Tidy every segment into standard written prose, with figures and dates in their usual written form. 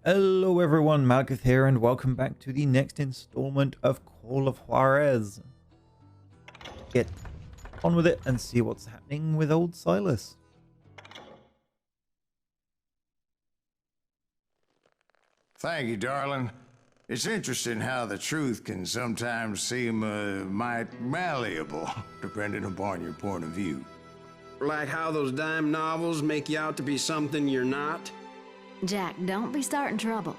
Hello everyone, Malakith here, and welcome back to the next installment of Call of Juarez. Get on with it and see what's happening with old Silas. Thank you, darling. It's interesting how the truth can sometimes seem might malleable, depending upon your point of view. Like how those dime novels make you out to be something you're not? Jack, don't be starting trouble.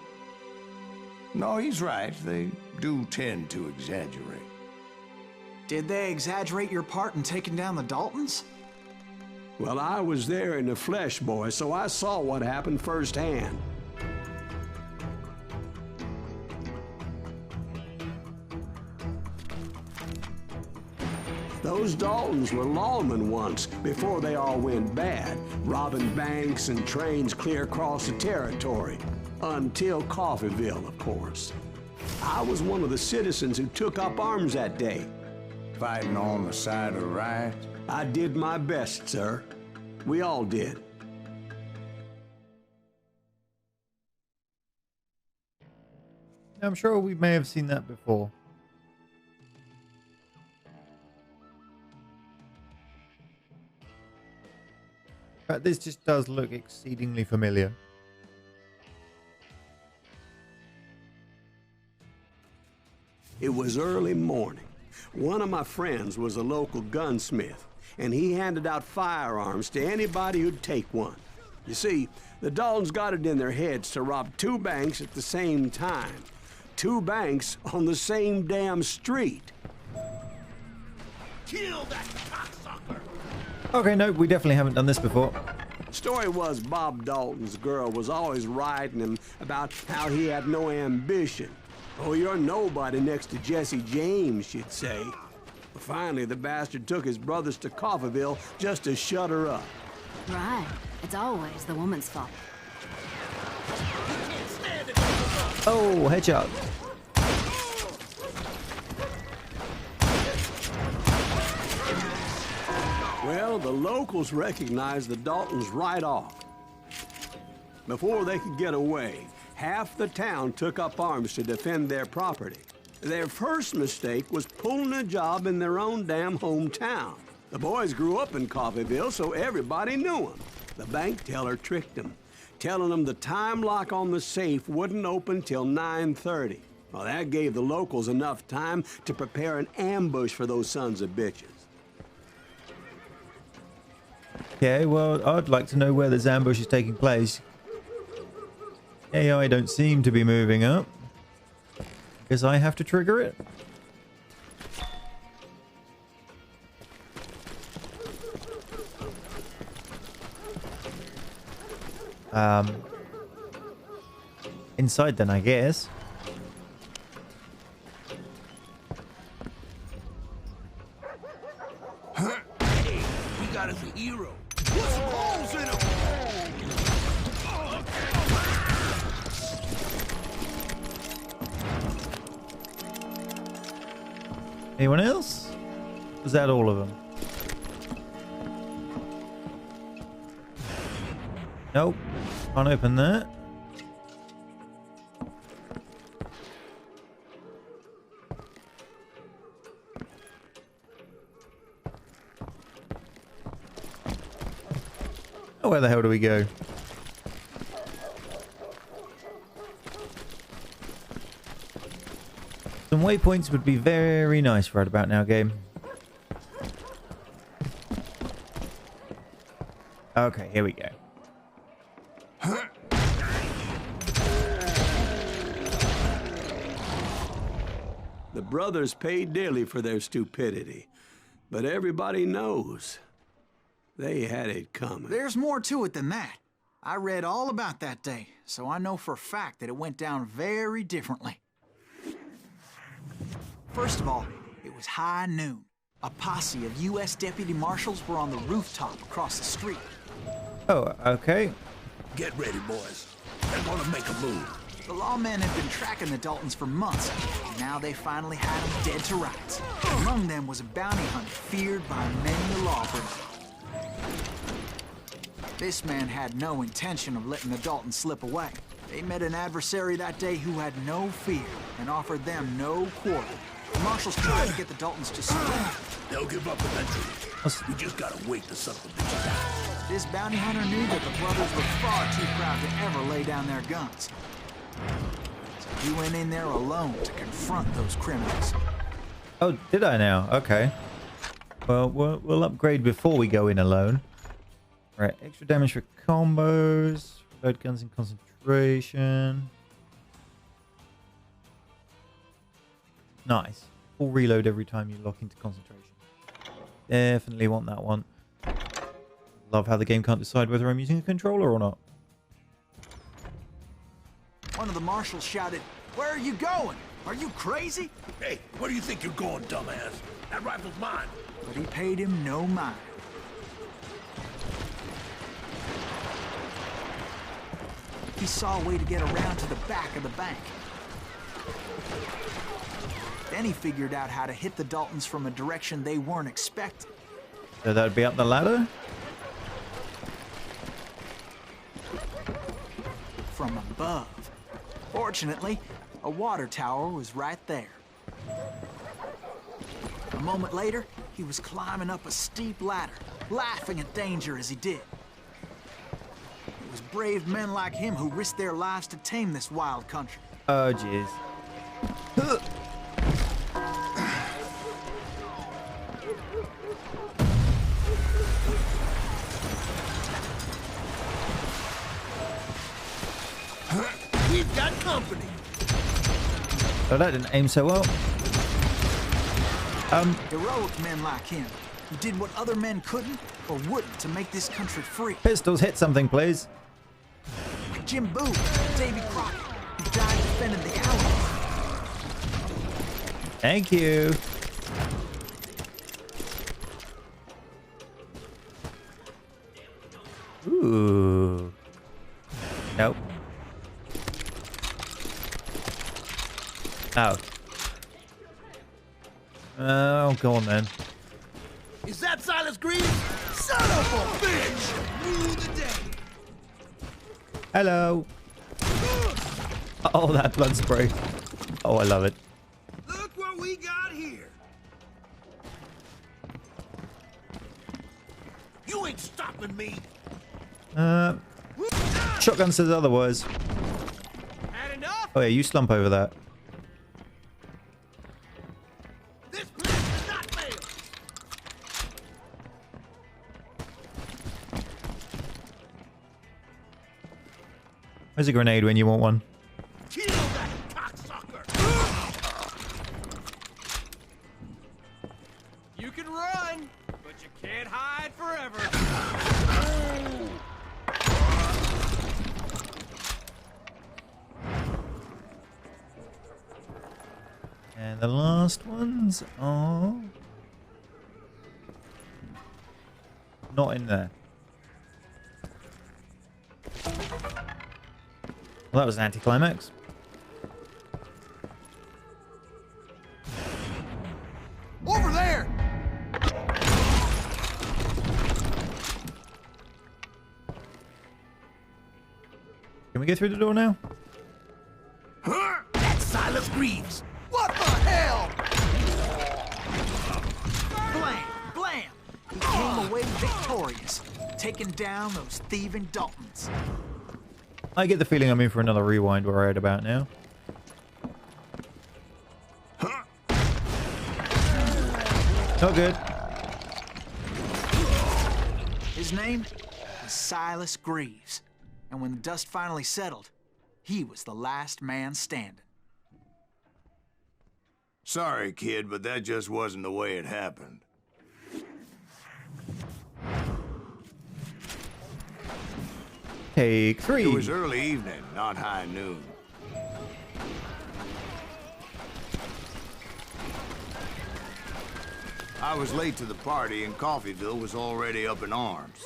No, he's right. They do tend to exaggerate. Did they exaggerate your part in taking down the Daltons? Well, I was there in the flesh, boy, so I saw what happened firsthand. Those Daltons were lawmen once, before they all went bad, robbing banks and trains clear across the territory. Until Coffeyville, of course. I was one of the citizens who took up arms that day. Fighting on the side of right? I did my best, sir. We all did. I'm sure we may have seen that before. But this just does look exceedingly familiar. It was early morning. One of my friends was a local gunsmith, and he handed out firearms to anybody who'd take one. You see, the Daltons got it in their heads to rob two banks at the same time. Two banks on the same damn street. Kill that cocksucker! Okay, no, we definitely haven't done this before. Story was Bob Dalton's girl was always writing him about how he had no ambition. Oh, you're nobody next to Jesse James, she'd say. But finally, the bastard took his brothers to Coffeyville just to shut her up. Right. It's always the woman's fault. Oh, headshot. Well, the locals recognized the Daltons right off. Before they could get away, half the town took up arms to defend their property. Their first mistake was pulling a job in their own damn hometown. The boys grew up in Coffeyville, so everybody knew them. The bank teller tricked them, telling them the time lock on the safe wouldn't open till 9:30. Well, that gave the locals enough time to prepare an ambush for those sons of bitches. Okay, well, I'd like to know where this ambush is taking place. AI don't seem to be moving up. Guess I have to trigger it. Inside then, I guess. Hey, we got us a hero. Put some holes in him! Anyone else? Was that all of them? Nope. Can't open that. Oh, where the hell do we go? Some waypoints would be very nice right about now, game. Okay, here we go. The brothers paid dearly for their stupidity, but everybody knows they had it coming. There's more to it than that. I read all about that day, so I know for a fact that it went down very differently. First of all, it was high noon. A posse of U.S. deputy marshals were on the rooftop across the street. Oh, okay. Get ready, boys. They're gonna make a move. The lawmen had been tracking the Daltons for months, and now they finally had them dead to rights. Among them was a bounty hunter feared by many a lawbreaker. This man had no intention of letting the Daltons slip away. They met an adversary that day who had no fear and offered them no quarter. The marshals tried to get the Daltons to surrender. They'll give up eventually. We just gotta wait to suck the bitches out. This bounty hunter knew that the brothers were far too proud to ever lay down their guns. So he went in there alone to confront those criminals. Oh, did I now? Okay. Well, we'll upgrade before we go in alone. Right, extra damage for combos. Load guns in concentration. Nice. Full reload every time you lock into concentration. Definitely want that one. Love how the game can't decide whether I'm using a controller or not. One of the marshals shouted, "Where are you going? Are you crazy?" Hey, where do you think you're going, dumbass? That rifle's mine. But he paid him no mind. He saw a way to get around to the back of the bank. Then he figured out how to hit the Daltons from a direction they weren't expecting. So that would be up the ladder? From above. Fortunately, a water tower was right there. A moment later, he was climbing up a steep ladder, laughing at danger as he did. It was brave men like him who risked their lives to tame this wild country. Oh, jeez. We've got company. Oh, that didn't aim so well. Heroic men like him, who did what other men couldn't or wouldn't to make this country free. Pistols, hit something, please. Like Jim Boone and Davy Crockett, who died defending the Alamo. Thank you. Ooh. Nope. Oh. Oh, go on then. Is that Silas Green? Son of a bitch! Rule the day. Hello. Oh, that blood spray. Oh, I love it. Look what we got here. You ain't stopping me. Shotgun says otherwise. Had enough? Oh yeah, you slump over that. This plan does not fail. Where's a grenade when you want one? Kill that cocksucker. You can run, but you can't hide forever. And the last ones are not in there. Well, that was an anticlimax. Over there. Can we go through the door now? That's Silas Greaves. What the hell? Blam! Blam! He came away victorious, taking down those thieving Daltons. I get the feeling I'm in for another rewind we're right about now. Not good. His name was Silas Greaves, and when the dust finally settled, he was the last man standing. Sorry, kid, but that just wasn't the way it happened. Take 3. It was early evening, not high noon. I was late to the party, and Coffeyville was already up in arms.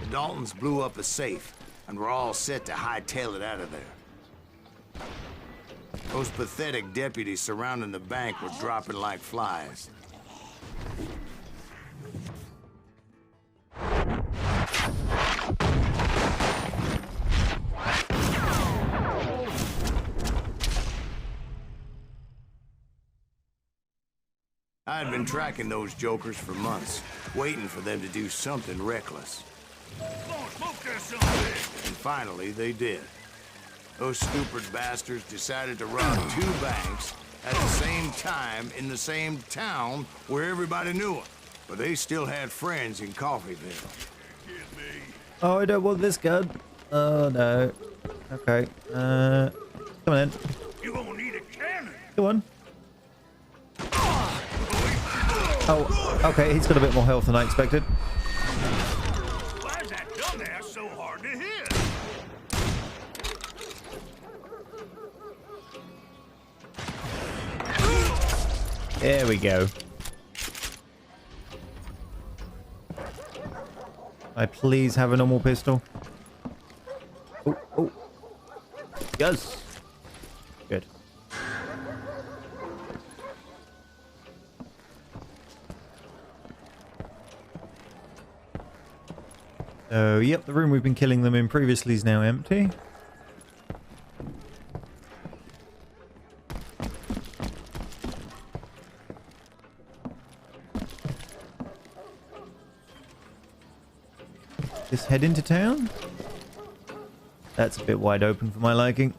The Daltons blew up a safe, and were all set to hightail it out of there. Those pathetic deputies surrounding the bank were dropping like flies. I had been tracking those jokers for months, waiting for them to do something reckless. And finally, they did. Those stupid bastards decided to rob 2 banks at the same time in the same town where everybody knew them. But they still had friends in Coffeyville. Oh, I don't want this gun. Oh, no. Okay. Come on in. You gonna need a cannon. Come on. Oh, okay. He's got a bit more health than I expected. Why is that dumbass so hard to hit? There we go. I please have a normal pistol. Oh, oh. Yes. Good. So, yep, the room we've been killing them in previously is now empty. Just head into town? That's a bit wide open for my liking.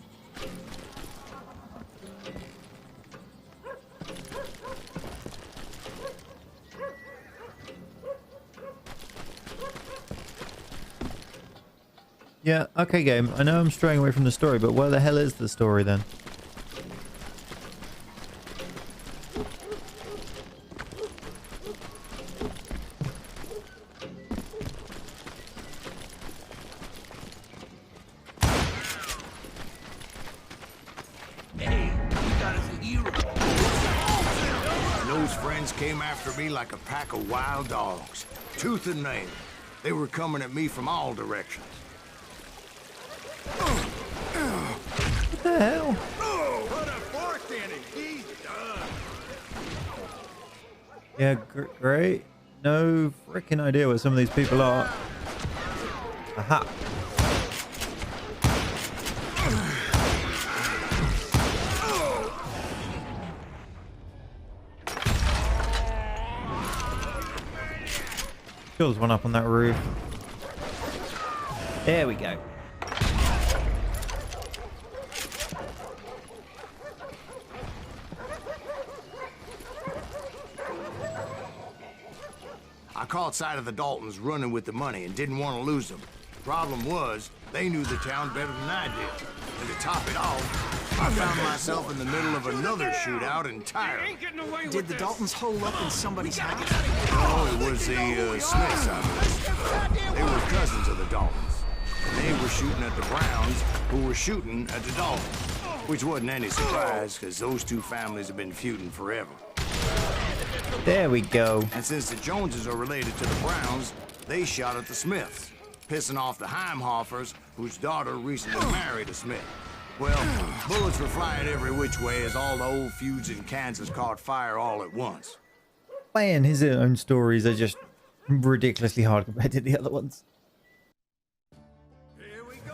Yeah, okay game. I know I'm straying away from the story, but where the hell is the story then? Those friends came after me like a pack of wild dogs, tooth and nail. They were coming at me from all directions. What the hell? Oh, put a fork in it. He's done. Yeah, great. No freaking idea what some of these people are. Aha. Sure, there's one up on that roof. There we go. I caught sight of the Daltons running with the money and didn't want to lose them. Problem was, they knew the town better than I did. And to top it off, I found myself in the middle of another shootout entirely. Did the Daltons hole up in somebody's house? Oh, it was the Smiths house. They were cousins of the Daltons. And they were shooting at the Browns, who were shooting at the Daltons. Which wasn't any surprise, because those 2 families have been feuding forever. There we go. And since the Joneses are related to the Browns, they shot at the Smiths, pissing off the Heimhoffers, whose daughter recently married a Smith. Well, bullets were flying every which way as all the old feuds in Kansas caught fire all at once. Man, his own stories are just ridiculously hard compared to the other ones. Here we go.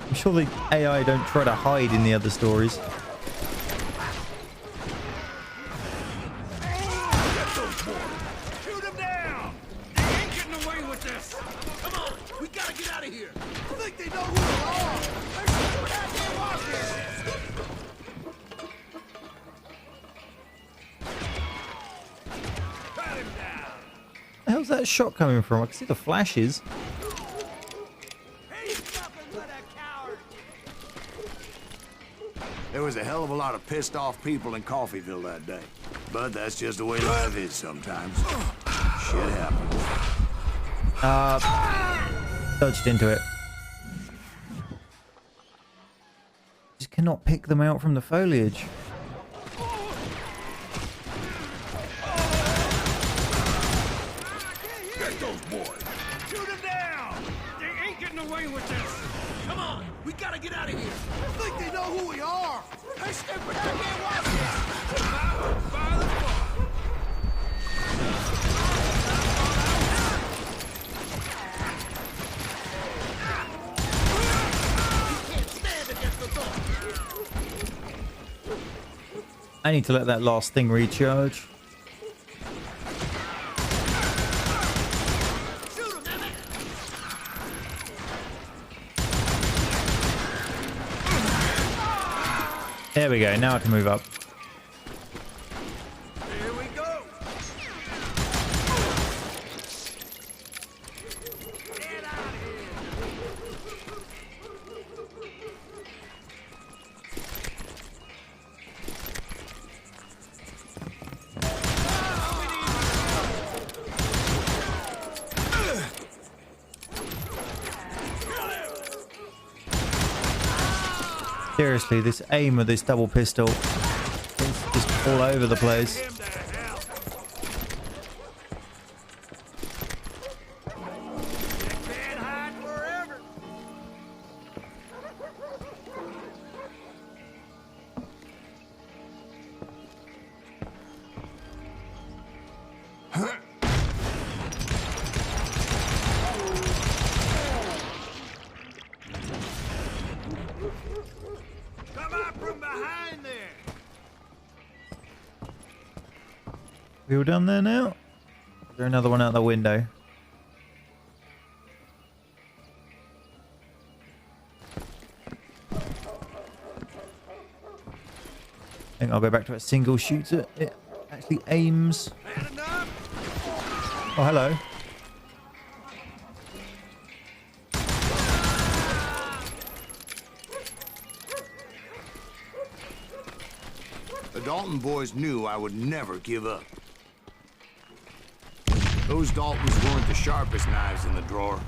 I'm sure the AI don't try to hide in the other stories. Shoot him down. They ain't getting away with this. Come on, we gotta get out of here. I think they know who we are. They're shooting at their walkers. Cut him down. The hell's that shot coming from? I can see the flashes. He's nothing but a coward. There was a hell of a lot of pissed off people in Coffeyville that day. But that's just the way life is sometimes. Shit happens. Dodged into it. Just cannot pick them out from the foliage. Get those boys. Shoot him down. They ain't getting away with this. Come on, we gotta get out of here. I think they know who we are. Hey, stupid, I can't watch this. By the bar. I need to let that last thing recharge. There we go. Now I can move up. Here we go. Get out of here. Seriously, this aim of this double pistol is just all over the place. Him to hell. You can't hide forever. Come out from behind there. We all done there now? Is there another one out the window? I think I'll go back to a single shooter. It actually aims. Had enough? Oh, hello. The Dalton boys knew I would never give up. Those Daltons weren't the sharpest knives in the drawer,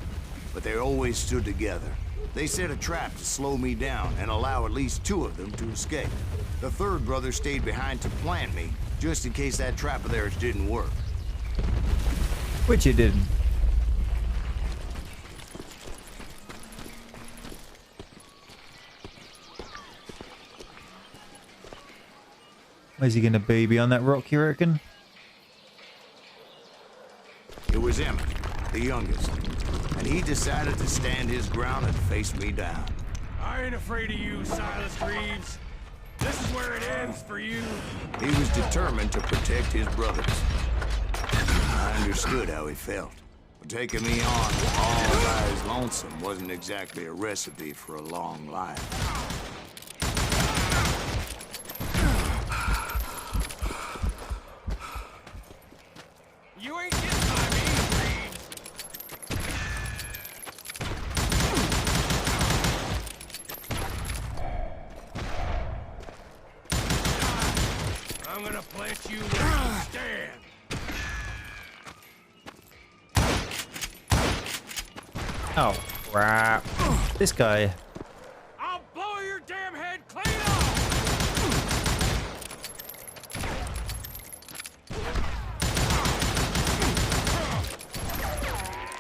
but they always stood together. They set a trap to slow me down and allow at least 2 of them to escape. The third brother stayed behind to plant me, just in case that trap of theirs didn't work. Which it didn't. Where's he gonna be? Behind that rock, you reckon? It was Emmett, the youngest, and he decided to stand his ground and face me down. I ain't afraid of you, Silas Reeves. This is where it ends for you. He was determined to protect his brothers. I understood how he felt. But taking me on all by his lonesome wasn't exactly a recipe for a long life. You ain't getting by me, Reeves. I'm gonna plant you where you stand. Oh, crap. This guy. I'll blow your damn head clean off!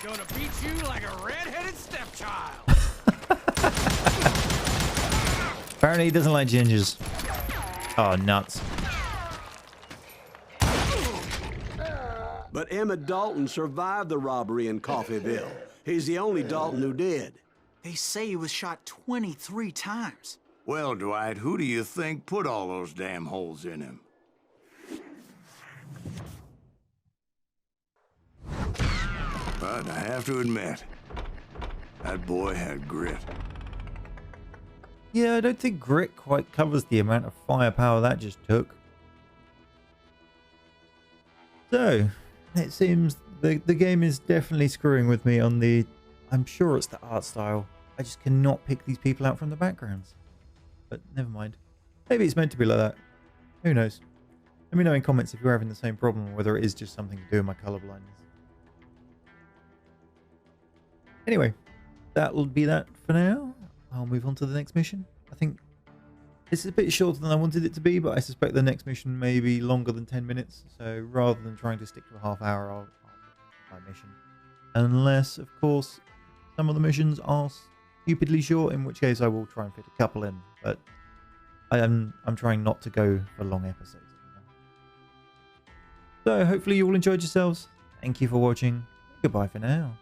Gonna beat you like a red-headed stepchild. Apparently he doesn't like gingers. Oh, nuts. But Emmett Dalton survived the robbery in Coffeyville. He's the only Dalton who did. They say he was shot 23 times. Well, Dwight, who do you think put all those damn holes in him? But I have to admit, that boy had grit. Yeah, I don't think grit quite covers the amount of firepower that just took. So, it seems the game is definitely screwing with me on the... I'm sure it's the art style. I just cannot pick these people out from the backgrounds. But never mind. Maybe it's meant to be like that. Who knows? Let me know in comments if you're having the same problem or whether it is just something to do with my colour blindness. Anyway, that will be that for now. I'll move on to the next mission. I think this is a bit shorter than I wanted it to be, but I suspect the next mission may be longer than 10 minutes. So rather than trying to stick to a half hour, I'll my mission. Unless, of course, some of the missions are stupidly short, in which case I will try and fit a couple in. But I'm trying not to go for long episodes. So hopefully you all enjoyed yourselves. Thank you for watching. Goodbye for now.